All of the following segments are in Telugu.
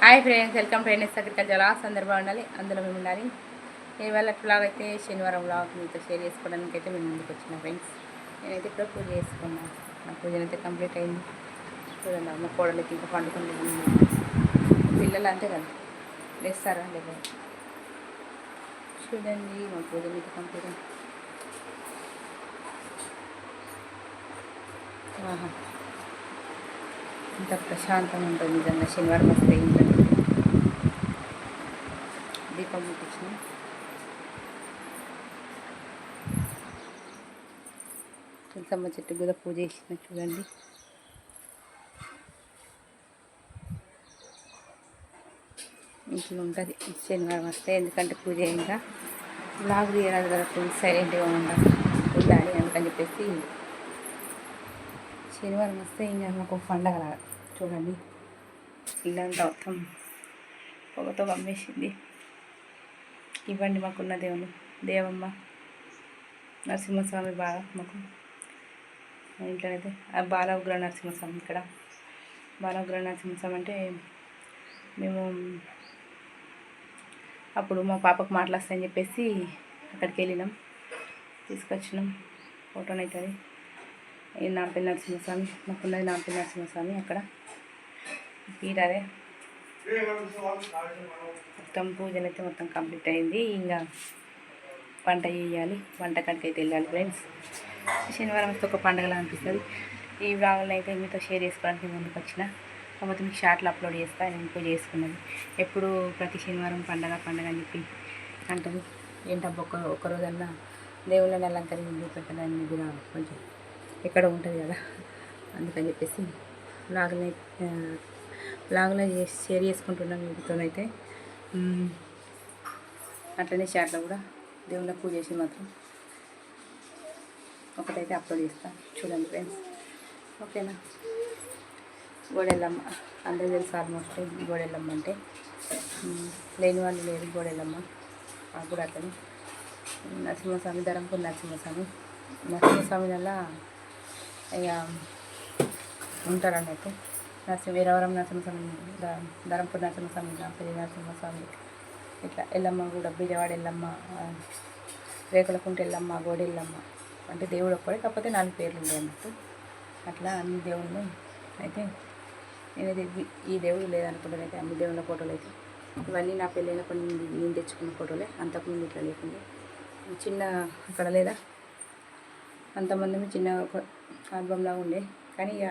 Hi friends, welcome to NS agriculture laws. అందరూ బాగుండాలి, అందులో మేము ఉండాలి. ఇవాళ బ్లాగ్ అయితే శనివారం బ్లాగ్ మీతో షేర్ చేసుకోవడానికి అయితే మేము ముందుకు వచ్చిన ఫ్రెండ్స్. నేనైతే ఇప్పుడు పూజ చేసుకున్నాను. నా పూజ అయితే కంప్లీట్ అయింది. చూడండి, అమ్మ కోడలకి ఇంకా పండుకుంది. పిల్లలు అంతే కదా, వేస్తారా లేదా? చూడండి, మా పూజ అయితే కంప్లీట్ అయింది. ఆహా, ఇంత ప్రశాంతంగా ఉంటుంది నిజంగా శనివారం వస్తే. ఇంట్లో దీపం ముట్టించిన తులసమ్మ చెట్టు కూడా పూజ చేసిన. చూడండి, ఇంట్లో ఉంటుంది శనివారం వస్తే. ఎందుకంటే పూజ ఇంకా బ్లాగ్ తీయరాదు కదా, ఫ్రెండ్స్ సైలెంట్గా ఉండాలి అందుకని చెప్పేసి శనివారం వస్తే ఇంకా మాకు పండగ. చూడండి, ఇల్లంతా మొత్తం పొగతో కమ్మేసింది. ఇవ్వండి మాకున్న దేవుని దేవమ్మ నరసింహస్వామి బాగా మాకు ఇంట్లో అయితే బాలవిగ్రహ నరసింహస్వామి. ఇక్కడ బాలవిగ్రహ నరసింహస్వామి అంటే మేము అప్పుడు మా పాపకు మాటలు వస్తాయని చెప్పేసి అక్కడికి వెళ్ళినాం, తీసుకొచ్చినాం. ఫోటోనైతే అది నాంపల్లి నరసింహస్వామి, మాకున్నది నాంపల్లి నరసింహస్వామి. అక్కడ పీరాదే మొత్తం పూజలు అయితే మొత్తం కంప్లీట్ అయింది. ఇంకా వంట చేయాలి, వంట కాడికి అయితే వెళ్ళాలి ఫ్రెండ్స్. శనివారం వస్తే ఒక పండుగలా అనిపిస్తుంది. ఈ వ్లాగులను అయితే మీతో షేర్ చేసుకోవడానికి ముందుకు వచ్చిన. కాకపోతే మీకు షార్ట్లు అప్లోడ్ చేస్తా. నేను పూజ చేసుకున్నది. ఎప్పుడు ప్రతి శనివారం పండగ అని చెప్పి అంటారు. ఏంటబ్బా ఒక్కరోజన్నా దేవుళ్ళని అలంకరించి పెట్టడానికి కూడా కొంచెం ఎక్కడ ఉంటుంది కదా, అందుకని చెప్పేసి వ్లాగులో షేర్ చేసుకుంటున్నాం మీతోనైతే. అట్లనే షార్ట్లో కూడా దేవుళ్ళ పూజ చేసి మాత్రం ఒకటైతే అప్లోడ్ చేస్తాను. చూడండి ఫ్రెండ్స్, ఓకేనా? గోడెల్లమ్మ అందరూ తెలుసు ఆల్మోస్ట్. గోడెల్లమ్మ అంటే లేని వాళ్ళు లేదు. గోడెల్లమ్మ కూడా అట్లనే నరసింహస్వామి, ధరంపూర్ నరసింహస్వామి వల్ల ఇక ఉంటారు అన్నట్టు. వీరవరం నరసింహస్వామి, ధరంపూర్ నరసింహస్వామి, పెళ్లి నరసింహస్వామి, ఇట్లా ఎల్లమ్మ కూడా బీజవాడ ఎల్లమ్మ, రేకులకుంట ఎల్లమ్మ, గోడెల్లమ్మ అంటే దేవుడు ఒక్కడే, కాకపోతే 4 పేర్లు ఉంటాయి అన్నట్టు. అట్లా అన్ని దేవుళ్ళు అయితే నేనైతే ఈ దేవుడు లేదనుకుంటాను. అయితే అన్ని దేవుళ్ళ ఫోటోలు అయితే ఇవన్నీ నా పెళ్ళైనప్పటి నుండి నేను తెచ్చుకున్న ఫోటోలే. అంతకుముందు ఇట్లా లేకుండా చిన్న అక్కడ లేదా అంతమంది చిన్న ఒక ఆల్బంలాగా ఉండే. కానీ ఇక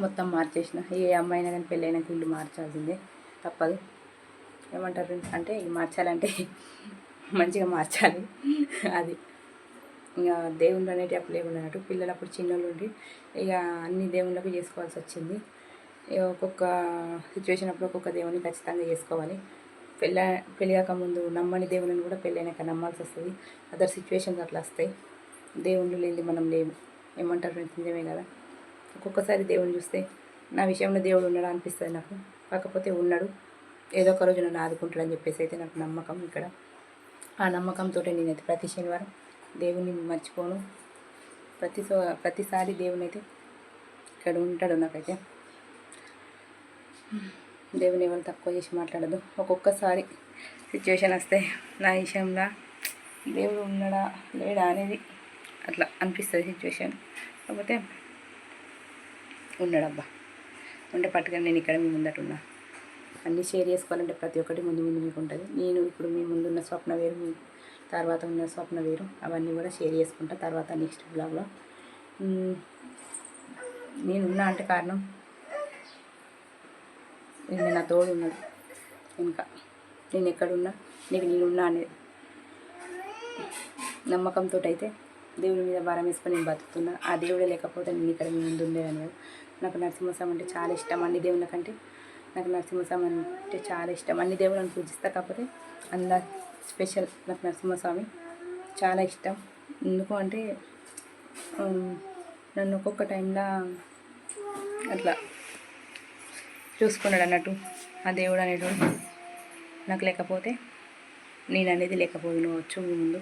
మొత్తం మార్చేసిన. ఏ అమ్మాయినా కానీ పెళ్ళైనాక ఇల్లు మార్చాల్సిందే, తప్పదు. ఏమంటారు ఫ్రెండ్స్, అంటే మార్చాలంటే మంచిగా మార్చాలి. అది ఇక దేవుళ్ళు అనేవి అప్పుడు లేకున్నట్టు. పిల్లలు అప్పుడు చిన్నోళ్ళు ఉండి ఇక అన్ని దేవుళ్ళకు చేసుకోవాల్సి వచ్చింది. ఒక్కొక్క సిచ్యువేషన్ అప్పుడు ఒక్కొక్క దేవుని ఖచ్చితంగా చేసుకోవాలి. పెళ్ళాక ముందు నమ్మని దేవుళ్ళని కూడా పెళ్ళైనాక నమ్మాల్సి వస్తుంది. అదర్ సిచ్యువేషన్స్ అట్లా వస్తాయి. దేవుళ్ళు లేని మనం లేము. ఏమంటారు ఫ్రెండ్స్, నిజమే కదా? ఒక్కొక్కసారి దేవుని చూస్తే నా విషయంలో దేవుడు ఉన్నాడు అనిపిస్తుంది నాకు. కాకపోతే ఉన్నాడు, ఏదో ఒక రోజు నన్ను ఆదుకుంటాడని చెప్పేసి అయితే నాకు నమ్మకం. ఇక్కడ ఆ నమ్మకంతో నేనైతే ప్రతి శనివారం దేవుని మర్చిపోను. ప్రతిసారి దేవుని అయితే ఇక్కడ ఉంటాడు. నాకైతే దేవుని ఎవరు తక్కువ చేసి మాట్లాడదు. ఒక్కొక్కసారి సిచ్యువేషన్ వస్తే నా విషయంలో దేవుడు ఉన్నాడా లేడా అనేది అట్లా అనిపిస్తుంది సిచ్యువేషన్. కాకపోతే ఉన్నాడబ్బా, ఉంటే పట్టుకొని నేను ఇక్కడ మీ ముందట ఉన్నా. అన్నీ షేర్ చేసుకోవాలంటే ప్రతి ఒక్కటి ముందు మీకు ఉంటుంది. నేను ఇప్పుడు మీ ముందున్న స్వప్న వేరు, మీ తర్వాత ఉన్న స్వప్న వేరు. అవన్నీ కూడా షేర్ చేసుకుంటా తర్వాత నెక్స్ట్ బ్లాగ్లో. నేనున్నా అంటే కారణం నేను నా తోడు ఉన్నాడు. ఇంకా నేను ఎక్కడున్నా నీకు నేనున్నా అనేది నమ్మకంతో అయితే దేవుడి మీద భారం వేసుకొని నేను బతుకుతున్నా. ఆ దేవుడే లేకపోతే నేను ఇక్కడ ముందు ఉండేదాన్ని కదా. నాకు నరసింహస్వామి అంటే చాలా ఇష్టం. అన్ని దేవుళ్ళ కంటే నాకు నరసింహస్వామి అంటే చాలా ఇష్టం. అన్ని దేవుళ్ళని పూజిస్తా, కాకపోతే అందులో స్పెషల్ నాకు నరసింహస్వామి చాలా ఇష్టం. ఎందుకు అంటే నన్ను ఒక్కొక్క టైంలో అట్లా చూసుకున్నాడు అన్నట్టు. ఆ దేవుడు అనేటువంటి నాకు లేకపోతే నేను అనేది లేకపోవచ్చు మీ ముందు.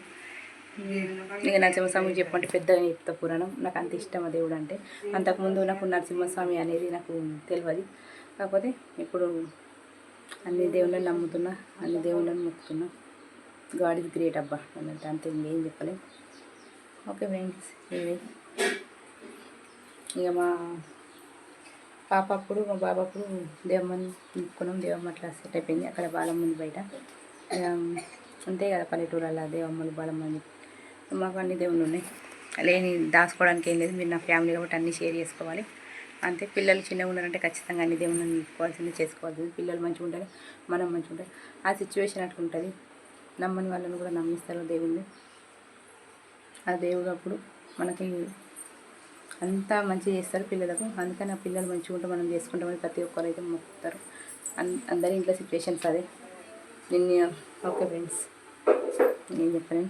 ఇక నరసింహస్వామి చెప్పంటే పెద్దగా చెప్తా పురాణం. నాకు అంత ఇష్టం ఆ దేవుడు అంటే. అంతకుముందు నాకు నరసింహస్వామి అనేది నాకు తెలియదు. కాకపోతే ఇప్పుడు అన్ని దేవుళ్ళని నమ్ముతున్నా, అన్ని దేవుళ్ళని మొక్కుతున్నా. గాడ్ ఇస్ గ్రేట్ అబ్బా అన్నట్టు, అంతే ఇంకేం చెప్పలేదు. ఓకే ఫ్రెండ్స్, ఇది ఇక మా పాప అప్పుడు మా బాబు అప్పుడు దేవమ్మని మొక్కుకున్నాం. దేవమ్మ అట్లా సెట్ అయిపోయింది. అక్కడ బాలమ్మ ఉంది బయట. అంతే కదా పల్లెటూరల్లో దేవమ్మలు బాలమ్మని. మాకు అన్ని దేవుళ్ళు ఉన్నాయి, లేని దాచుకోవడానికి ఏం లేదు. మీరు నా ఫ్యామిలీ కాబట్టి అన్నీ షేర్ చేసుకోవాలి అంతే. పిల్లలు చిన్నగా ఉన్నారంటే ఖచ్చితంగా అన్ని దేవుళ్ళని మొక్కుకోవాల్సింది, చేసుకోవాల్సింది. పిల్లలు మంచిగా ఉండాలి, మనం మంచిగా ఉండాలి. ఆ సిచ్యువేషన్ అట్లా ఉంటుంది. నమ్మని వాళ్ళని కూడా నమ్మిస్తారు దేవుణ్ణి. ఆ దేవుడు అప్పుడు మనకి అంతా మంచి చేస్తారు పిల్లలకు. అందుకని ఆ పిల్లలు మంచిగా ఉంటే మనం చేసుకుంటామని ప్రతి ఒక్కరు అయితే మొక్కుతారు. అందరి ఇంట్లో సిచ్యువేషన్స్ అదే. నిన్న ఓకే ఫ్రెండ్స్, నేను చెప్పాను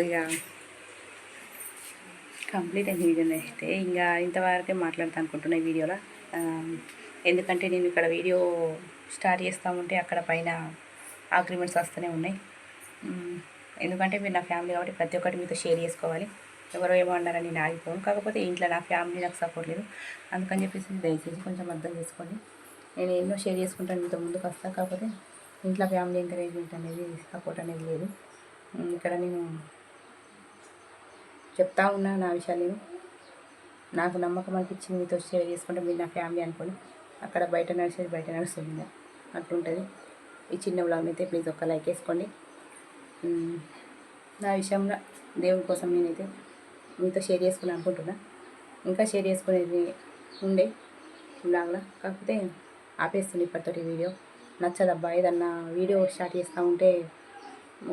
ఇక కంప్లీట్ అయిన వీడియోని అయితే ఇంకా ఇంతవరకే మాట్లాడతాను అనుకుంటున్నా ఈ వీడియోలో. ఎందుకంటే నేను ఇక్కడ వీడియో స్టార్ట్ చేస్తూ ఉంటే అక్కడ పైన అగ్రిమెంట్స్ వస్తూనే ఉన్నాయి. ఎందుకంటే మీరు నా ఫ్యామిలీ కాబట్టి ప్రతి ఒక్కటి మీతో షేర్ చేసుకోవాలి. ఎవరో ఏమో అన్నారని నేను ఆగిపోను. కాకపోతే ఇంట్లో నా ఫ్యామిలీ నాకు సపోర్ట్ లేదు, అందుకని చెప్పేసి దయచేసి కొంచెం అర్థం చేసుకోండి. నేను ఎన్నో షేర్ చేసుకుంటాను, మీతో ముందుకు వస్తాను. కాకపోతే ఇంట్లో ఫ్యామిలీ ఎంకరేజ్మెంట్ అనేది, సపోర్ట్ అనేది లేదు. ఇక్కడ నేను చెప్తా ఉన్నా నా విషయాలు. నాకు నమ్మకం అనిపించింది మీతో షేర్ చేసుకుంటే మీరు నా ఫ్యామిలీ అనుకోని. అక్కడ బయట నడుస్తుంది అట్లుంటుంది. ఈ చిన్న వ్లాగ్ అయితే ప్లీజ్ ఒక లైక్ వేసుకోండి. నా విషయంలో దేవుని కోసం నేనైతే మీతో షేర్ చేసుకుని అనుకుంటున్నా. ఇంకా షేర్ చేసుకునేది ఉండే వ్లాగ్లో, కాకపోతే ఆపేస్తుంది ఇప్పటితోటి. వీడియో నచ్చదబ్బా. ఏదన్నా వీడియో స్టార్ట్ చేస్తూ ఉంటే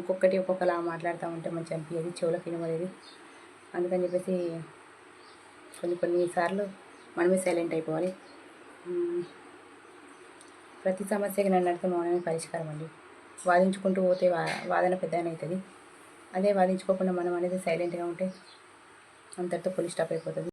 ఒక్కొక్కలా మాట్లాడుతూ ఉంటే మంచి అనిపించేది, చెవులకు వినబడేది. అందుకని చెప్పేసి కొన్నిసార్లు మనమే సైలెంట్ అయిపోవాలి. ప్రతి సమస్యకి నన్ను అడిగితే మౌనమే పరిష్కారం అండి. వాదించుకుంటూ పోతే వాదన పెద్దగానే అవుతుంది. అదే వాదించుకోకుండా మనం అనేది సైలెంట్గా ఉంటే అంతటితో ఫుల్ స్టాప్ అయిపోతుంది.